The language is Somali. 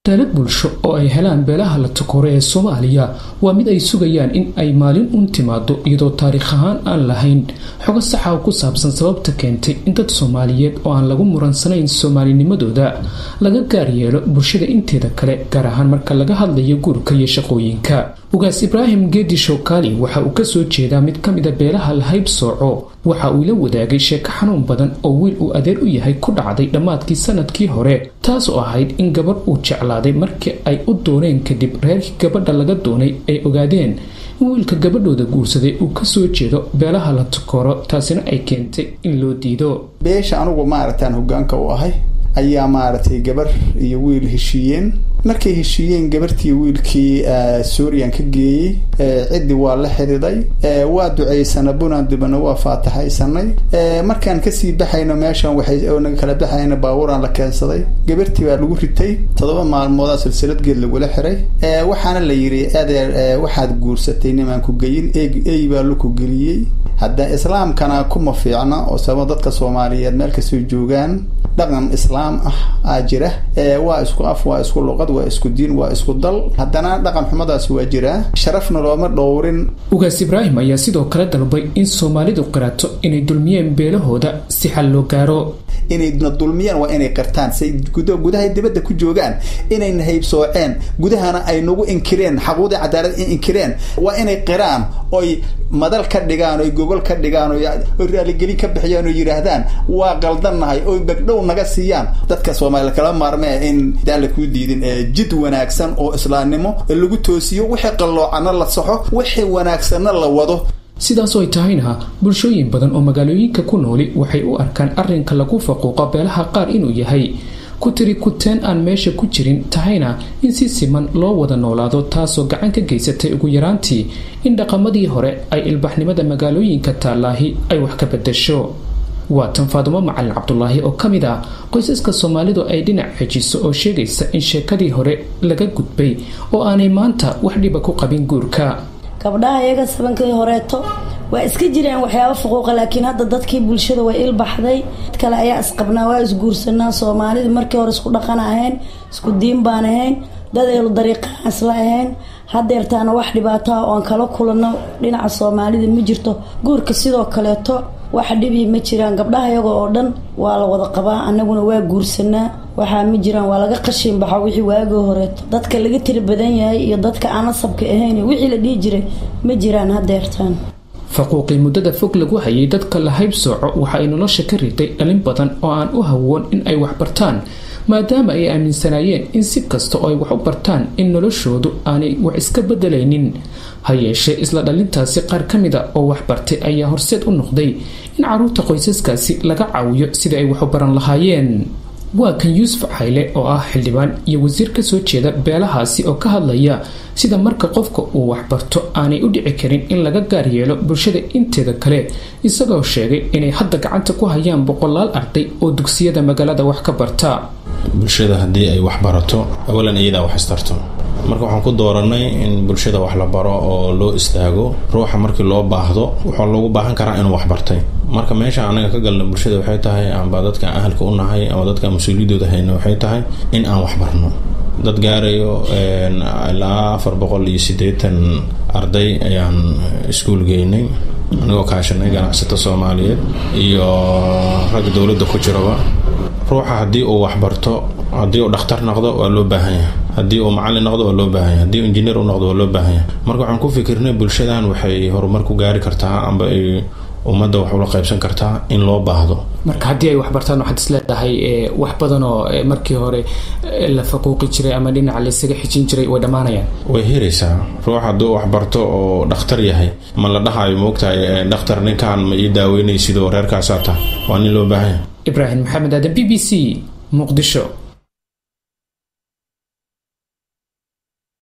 Dalad bulsho oo ay helaan beelaha la takoore ee Soomaaliya waa mid ay sugayaan in ay maalin u timaado iyadoo taariikh ahaan aan lahayn xogo sax ah oo ku saabsan sababta keentay in dad Soomaaliyeed oo aan lagu muransanayn Soomaalinimadooda laga gaar yeelo bulshada inteeda kale gaar ahaan marka laga hadlayo guurka iyo shaqooyinka. Ugaas Ibraahim Geedi Showkali waxa uu ka soo jeedaa mid ka mid ah beelaha la haybsooco waxa uu la wadaagay sheeko xanuun badan oo wiil uu adeer u yahay ku dhacday dhamaadkii sanadkii hore taas oo ahayd in gabadh uu jeclaaday markii ay u dooneen kadib reerkii gabadha laga doonay ay ogaadeen in wiilka gabadhooda guursaday uu ka soo jeedo beelaha la takooro taasina ay keentay in loo diido. beesha anugu maartaan hoggaanka u ahay ayaa maartay gabar iyo wiil heshiiyeen markay heshiiyeen gabartii wiilkii Suuriyan ka geeyay cidi waa la xiriiday waa duceysana bunaan dibana waa faataxaysanay markaan ka sii baxayno meeshan waxay naga kala baxayna baaburan la keensaday gabartii baa lagu ritay 7 maalmood silsilad geed lagu la xiray waxaana la yiri adeer waxaad guursatay niman ku geeyin ay baa lagu geliyay hadda islaamkana kuma fiicna oo sabab dadka Soomaaliyeed meel ka soo joogan dhaqan islaam ah jira waa isku af waa isku luqad waa isku diin waa isku dal haddana dhaqan xumadaas waa jira sharafna looma dhowrin. Ugaas Ibraahim ayaa sidoo kale dalbay in Soomaalidu qirato inay dulmiyeen beelahooda si xal loo gaaro inay dulmiyaan waa inay qartaan say gudaha dibadda ku joogaan inay haybsooceen gudahana ay nagu inkireen xaquuqda cadaalad in inkireen waa inay qiraan oo madal ka dhigaan oo gogol ka dhigaan oo raali gelin ka bixiyaan oo yiraahdaan waa qaldannahay oo bagdhow naga siiyaan dadka Soomaaliyeed kala maarmay in daal ku diidin jid wanaagsan oo islaamnimo lagu toosiyo wixii qalloocana la saxo wixii wanaagsan la wado. sidaas oo ay tahayna bulshooyin badan oo magaalooyinka ku nooli waxay u arkaan arrinka lagu faquuqa beelaha qaar inuu yahay ku tiri kuteen aan meesha ku jirin tahayna in si siman loo wada noolaado taasoo gacan ka geysatay ugu yaraantii in dhaqamadii hore ay ilbaxnimada magaalooyinka taalaahi ay wax ka bedesho. waa tan Faadumo Macalin Cabdullaahi oo kamid ah qoysaska Soomaalidu ay dhinac xajiso oo sheegaysa in sheekadii hore laga gudbay oo aanay maanta wax dhiba ku qabin guurka. gabdhaha iyaga sabankii horeeto waa iska jireen waxyaabo fuquuqa laakiin hadda dadkii bulshada way ilbaxday kale ayaa isqabnaa waa isguursanaa Soomaalidu markii hore isku dhaqan ahayn isku diin baan ahayn dad ay dariiqa asla ahayn hadeertaana wax dhibaato ah oo aan kala kulano dhinaca Soomaalida ma jirto guurka sidoo kaleeto wax dhibi ma jiraan gabdhaha iyaga oo dhan waa la wada qabaa anaguna waa guursanaa waxa ma jiraan waa laga qashin baxa wixii waaga horeeto dadka laga tiri badan yahay iyo dadka aan sabka ahayn wixii la dhigi jiray ma jiraan hadeertaan. faquuqii muddada fog lagu hayay dadka la haybsooco waxa ay nolosha ka riday dhalin badan oo aan u hawoon in ay wax bartaan maadaama ay aaminsanaayeen in si kasta oo ay wax u bartaan in noloshoodu aanay wax iska bedelaynin. ha yeeshee isla dhalintaasi qaar ka mid ah oo wax bartay ayaa horseed u noqday in caruurta qoysaskaasi laga caawiyo sidii ay wax u baran lahaayeen. waa kan Yuusuf Xayle oo ah xildhibaan iyo wasiir ka soo jeeda beelahaasi oo ka hadlaya sida marka qofka uu wax barto aanay u dhici karin in laga gaar yeelo bulshada inteeda kale isagoo sheegay inay hadda gacanta ku hayaan boqolaal arday oo dugsiyada magaalada wax ka barta. bulshada haddii ay wax barato awalan iyada wax istarto marka waxaan ku dooranay in bulshada wax la baro oo loo istaago ruuxa markii loo baahdo waxa loogu baahan karaa inuu wax bartay marka meesha anaga ka galna bulshada waxay tahay amba dadka ahalka u nahay ama dadka mas'uuliyadooda hayna waxay tahay in aan wax barno dad gaarayo ilaa 480 arday ayaan iskuul geynay anagoo kaashanay ganacsato Soomaaliyeed iyo rag dawladda ku jiraba ruuxa haddii uu wax barto haddii uu dhakhtar noqdo waa loo baahan yahay haddii uu macallin noqdo waa loo baahan yahay haddii injineer uu noqdo waa loo baahan yahay marka waxaan ku fikirnay bulshadan waxay horumar ku gaari kartaa amba ay ummadda wax ula qaybsan kartaa in loo baahdo marka haddii ay wax bartaan waxaad isleedahay wax badan oo markii hore la faquuqi jiray ama dhinaca la isaga xijin jiray way dhamaanayaan way helaysaa ruux hadduu wax barto oo dhakhtar yahay ma la dhahayo moogtahay dhakhtar ninkaan ma ii daaweynay sidoo reerkaasaa tahay waa nin loo baahan yahay. Ibraahim Maxamed Aadan BBC Muqdisho.